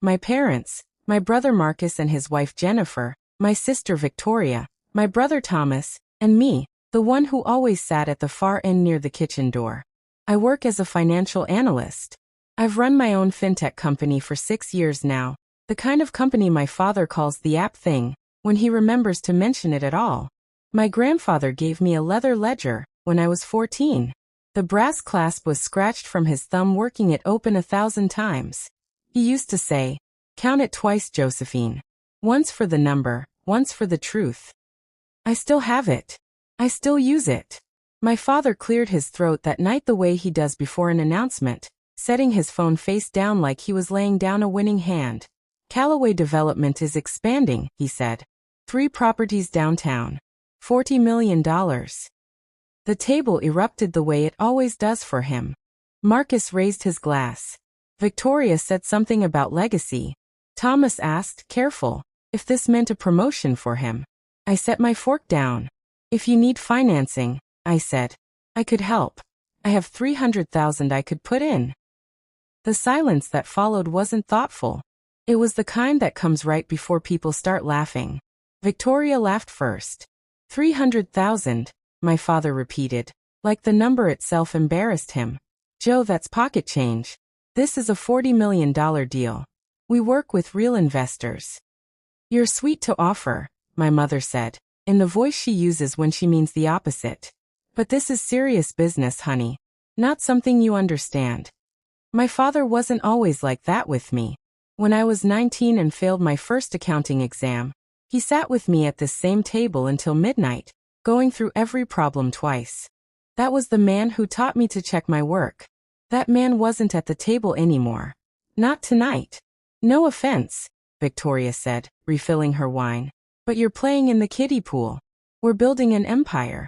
My parents, my brother Marcus and his wife Jennifer, my sister Victoria, my brother Thomas, and me, the one who always sat at the far end near the kitchen door. I work as a financial analyst. I've run my own fintech company for 6 years now, the kind of company my father calls the app thing, when he remembers to mention it at all. My grandfather gave me a leather ledger when I was 14. The brass clasp was scratched from his thumb working it open 1,000 times. He used to say, "Count it twice, Josephine. Once for the number, once for the truth." I still have it. I still use it. My father cleared his throat that night the way he does before an announcement, setting his phone face down like he was laying down a winning hand. "Callaway Development is expanding," he said. 3 properties downtown. $40 million. The table erupted the way it always does for him. Marcus raised his glass. Victoria said something about legacy. Thomas asked, careful, if this meant a promotion for him. I set my fork down. "If you need financing," I said, "I could help. I have $300,000 I could put in." The silence that followed wasn't thoughtful. It was the kind that comes right before people start laughing. Victoria laughed first. 300,000, my father repeated, like the number itself embarrassed him. "Joe, that's pocket change. This is a $40 million deal. We work with real investors." "You're sweet to offer," my mother said, in the voice she uses when she means the opposite. "But this is serious business, honey. Not something you understand." My father wasn't always like that with me. When I was 19 and failed my first accounting exam, he sat with me at this same table until midnight, going through every problem twice. That was the man who taught me to check my work. That man wasn't at the table anymore. Not tonight. "No offense," Victoria said, refilling her wine, "but you're playing in the kiddie pool. We're building an empire."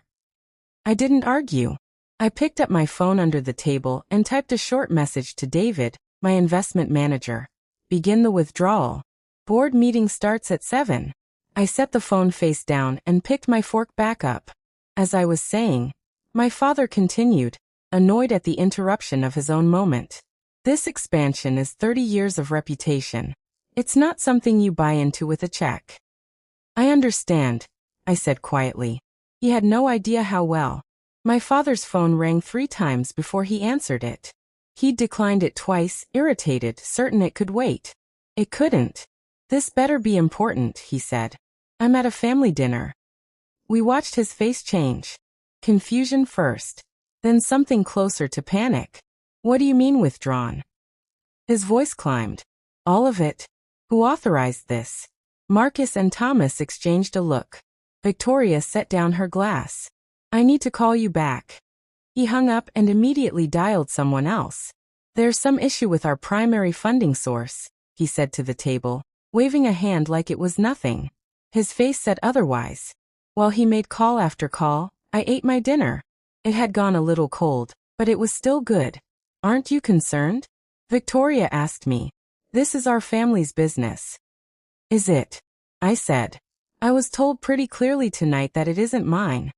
I didn't argue. I picked up my phone under the table and typed a short message to David, my investment manager. "Begin the withdrawal. Board meeting starts at 7. I set the phone face down and picked my fork back up. As I was saying, my father continued, annoyed at the interruption of his own moment. "This expansion is 30 years of reputation. It's not something you buy into with a check." "I understand," I said quietly. He had no idea how well. My father's phone rang 3 times before he answered it. He'd declined it twice, irritated, certain it could wait. It couldn't. "This better be important," he said. "I'm at a family dinner." We watched his face change. Confusion first, then something closer to panic. "What do you mean withdrawn?" His voice climbed. "All of it. Who authorized this?" Marcus and Thomas exchanged a look. Victoria set down her glass. "I need to call you back." He hung up and immediately dialed someone else. "There's some issue with our primary funding source," he said to the table, waving a hand like it was nothing. His face said otherwise. While he made call after call, I ate my dinner. It had gone a little cold, but it was still good. "Aren't you concerned?" Victoria asked me. "This is our family's business." "Is it?" I said. "I was told pretty clearly tonight that it isn't mine."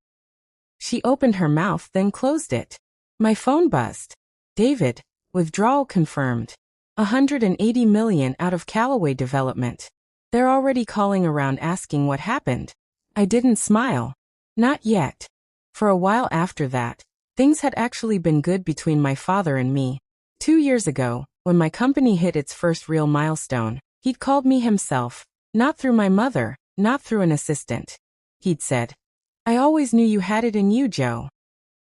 She opened her mouth then closed it. My phone buzzed. "David, withdrawal confirmed. $180 million out of Callaway Development. They're already calling around asking what happened." I didn't smile. Not yet. For a while after that, things had actually been good between my father and me. 2 years ago, when my company hit its first real milestone, he'd called me himself, not through my mother, not through an assistant. He'd said, "I always knew you had it in you, Joe."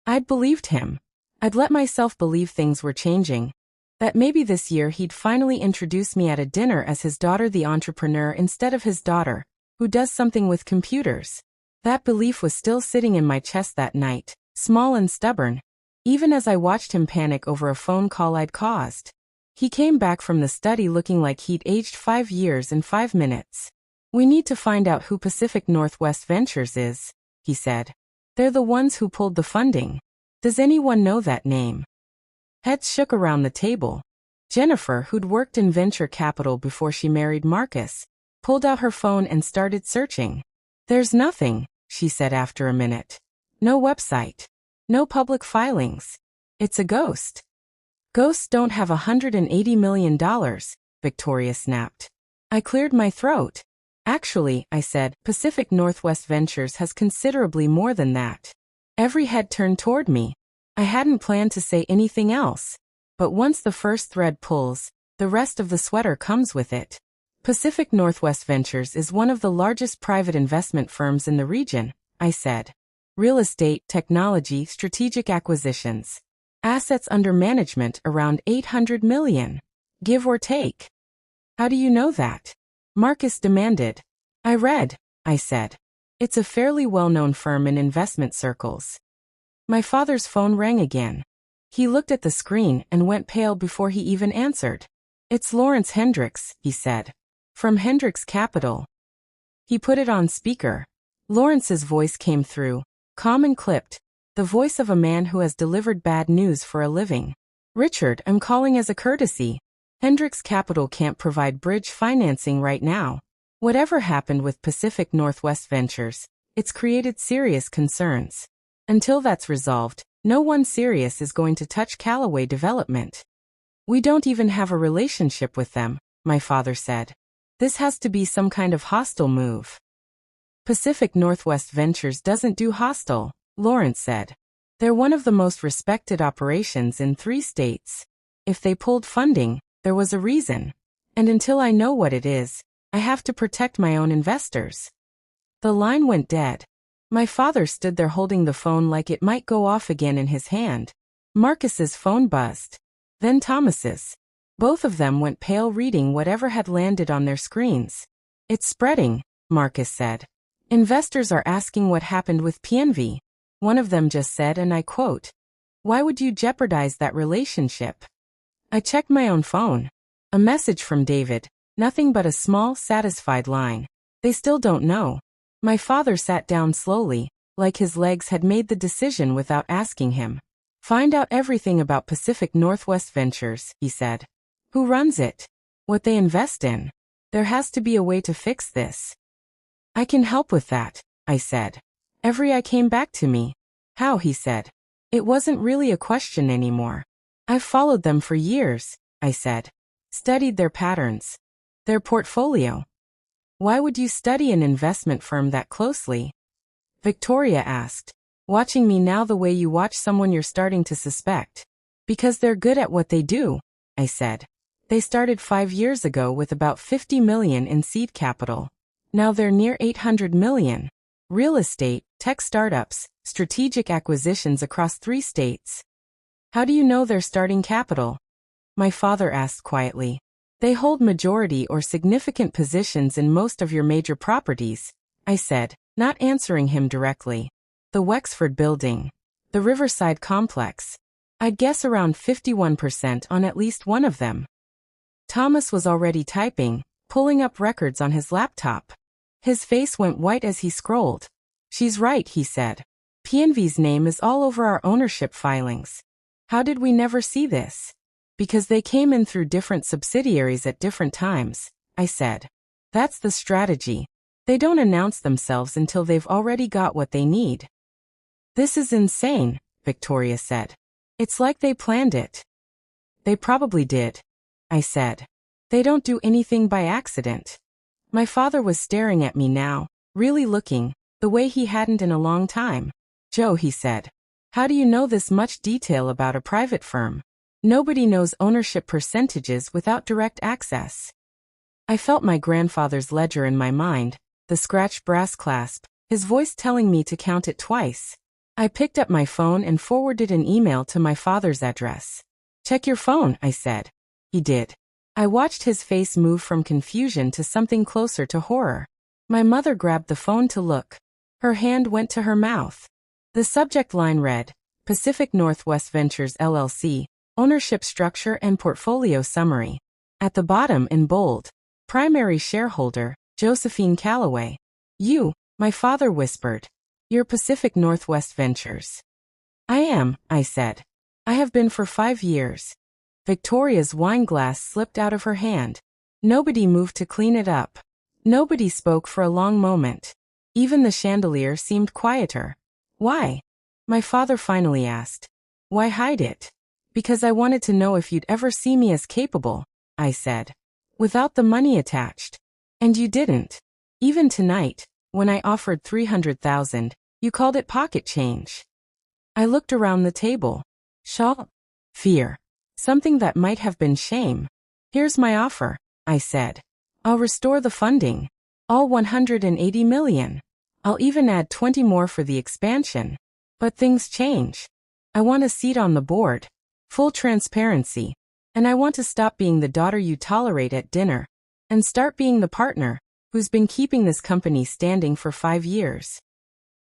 I'd believed him. I'd let myself believe things were changing. That maybe this year he'd finally introduce me at a dinner as his daughter the entrepreneur instead of his daughter, who does something with computers. That belief was still sitting in my chest that night, small and stubborn, even as I watched him panic over a phone call I'd caused. He came back from the study looking like he'd aged 5 years in 5 minutes. "We need to find out who Pacific Northwest Ventures is," he said. "They're the ones who pulled the funding. Does anyone know that name?" Heads shook around the table. Jennifer, who'd worked in venture capital before she married Marcus, pulled out her phone and started searching. "There's nothing," she said after a minute. "No website. No public filings. It's a ghost." "Ghosts don't have $180 million, Victoria snapped. I cleared my throat. Actually, I said, Pacific Northwest Ventures has considerably more than that. Every head turned toward me. I hadn't planned to say anything else. But once the first thread pulls, the rest of the sweater comes with it. Pacific Northwest Ventures is one of the largest private investment firms in the region, I said. Real estate, technology, strategic acquisitions. Assets under management around 800 million. Give or take. How do you know that? Marcus demanded. I read, I said. It's a fairly well-known firm in investment circles. My father's phone rang again. He looked at the screen and went pale before he even answered. It's Lawrence Hendricks, he said. From Hendricks Capital. He put it on speaker. Lawrence's voice came through, calm and clipped, the voice of a man who has delivered bad news for a living. Richard, I'm calling as a courtesy. Hendricks Capital can't provide bridge financing right now. Whatever happened with Pacific Northwest Ventures, it's created serious concerns. Until that's resolved, no one serious is going to touch Callaway Development. We don't even have a relationship with them, my father said. This has to be some kind of hostile move. Pacific Northwest Ventures doesn't do hostile, Lawrence said. They're one of the most respected operations in 3 states. If they pulled funding, there was a reason. And until I know what it is, I have to protect my own investors. The line went dead. My father stood there holding the phone like it might go off again in his hand. Marcus's phone buzzed. Then Thomas's. Both of them went pale reading whatever had landed on their screens. It's spreading, Marcus said. Investors are asking what happened with PNV. One of them just said, and I quote, "Why would you jeopardize that relationship?" I checked my own phone. A message from David, nothing but a small, satisfied line. They still don't know. My father sat down slowly, like his legs had made the decision without asking him. Find out everything about Pacific Northwest Ventures, he said. Who runs it? What they invest in? There has to be a way to fix this. I can help with that, I said. Every eye came back to me. How, he said. It wasn't really a question anymore. I've followed them for years, I said. Studied their patterns. Their portfolio. Why would you study an investment firm that closely? Victoria asked, watching me now the way you watch someone you're starting to suspect. Because they're good at what they do, I said. They started 5 years ago with about 50 million in seed capital. Now they're near 800 million. Real estate, tech startups, strategic acquisitions across 3 states. How do you know they're starting capital? My father asked quietly. They hold majority or significant positions in most of your major properties, I said, not answering him directly. The Wexford Building. The Riverside Complex. I'd guess around 51% on at least one of them. Thomas was already typing, pulling up records on his laptop. His face went white as he scrolled. She's right, he said. PNV's name is all over our ownership filings. How did we never see this? Because they came in through different subsidiaries at different times, I said. That's the strategy. They don't announce themselves until they've already got what they need. This is insane, Victoria said. It's like they planned it. They probably did, I said. They don't do anything by accident. My father was staring at me now, really looking, the way he hadn't in a long time. Joe, he said. How do you know this much detail about a private firm? Nobody knows ownership percentages without direct access. I felt my grandfather's ledger in my mind, the scratched brass clasp, his voice telling me to count it twice. I picked up my phone and forwarded an email to my father's address. Check your phone, I said. He did. I watched his face move from confusion to something closer to horror. My mother grabbed the phone to look. Her hand went to her mouth. The subject line read, Pacific Northwest Ventures LLC, Ownership Structure and Portfolio Summary. At the bottom in bold, Primary Shareholder, Josephine Callaway. You, my father whispered. You're Pacific Northwest Ventures. I am, I said. I have been for 5 years. Victoria's wine glass slipped out of her hand. Nobody moved to clean it up. Nobody spoke for a long moment. Even the chandelier seemed quieter. Why? My father finally asked. Why hide it? Because I wanted to know if you'd ever see me as capable, I said. without the money attached. And you didn't. Even tonight, when I offered 300,000, you called it pocket change. I looked around the table. Shock, fear, something that might have been shame. Here's my offer, I said. I'll restore the funding. All 180 million. I'll even add 20 more for the expansion. But things change. I want a seat on the board. Full transparency. And I want to stop being the daughter you tolerate at dinner. And start being the partner who's been keeping this company standing for 5 years.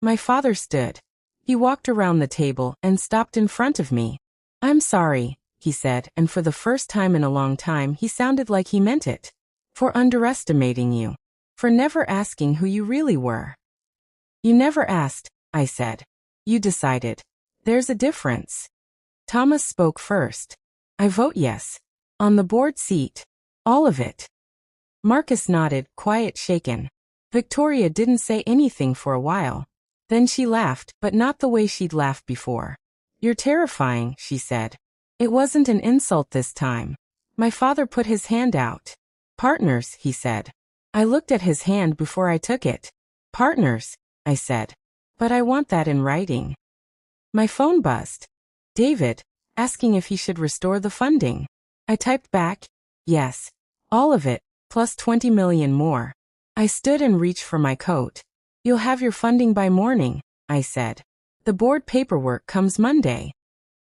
My father stood. He walked around the table and stopped in front of me. I'm sorry, he said, and for the first time in a long time he sounded like he meant it. For underestimating you. For never asking who you really were. You never asked, I said. You decided. There's a difference. Thomas spoke first. I vote yes. On the board seat. All of it. Marcus nodded, quiet shaken. Victoria didn't say anything for a while. Then she laughed, but not the way she'd laughed before. You're terrifying, she said. It wasn't an insult this time. My father put his hand out. Partners, he said. I looked at his hand before I took it. Partners, I said. But I want that in writing. My phone buzzed. David, asking if he should restore the funding. I typed back, yes. All of it, plus 20 million more. I stood and reached for my coat. You'll have your funding by morning, I said. The board paperwork comes Monday.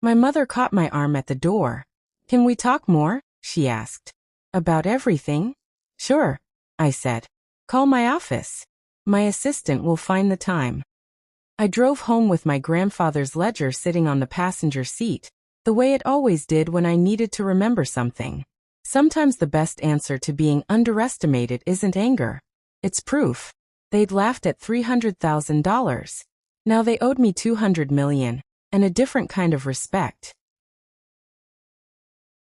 My mother caught my arm at the door. Can we talk more? She asked. About everything? Sure, I said. Call my office. My assistant will find the time. I drove home with my grandfather's ledger sitting on the passenger seat, the way it always did when I needed to remember something. Sometimes the best answer to being underestimated isn't anger. It's proof. They'd laughed at $300,000. Now they owed me $200 million, and a different kind of respect.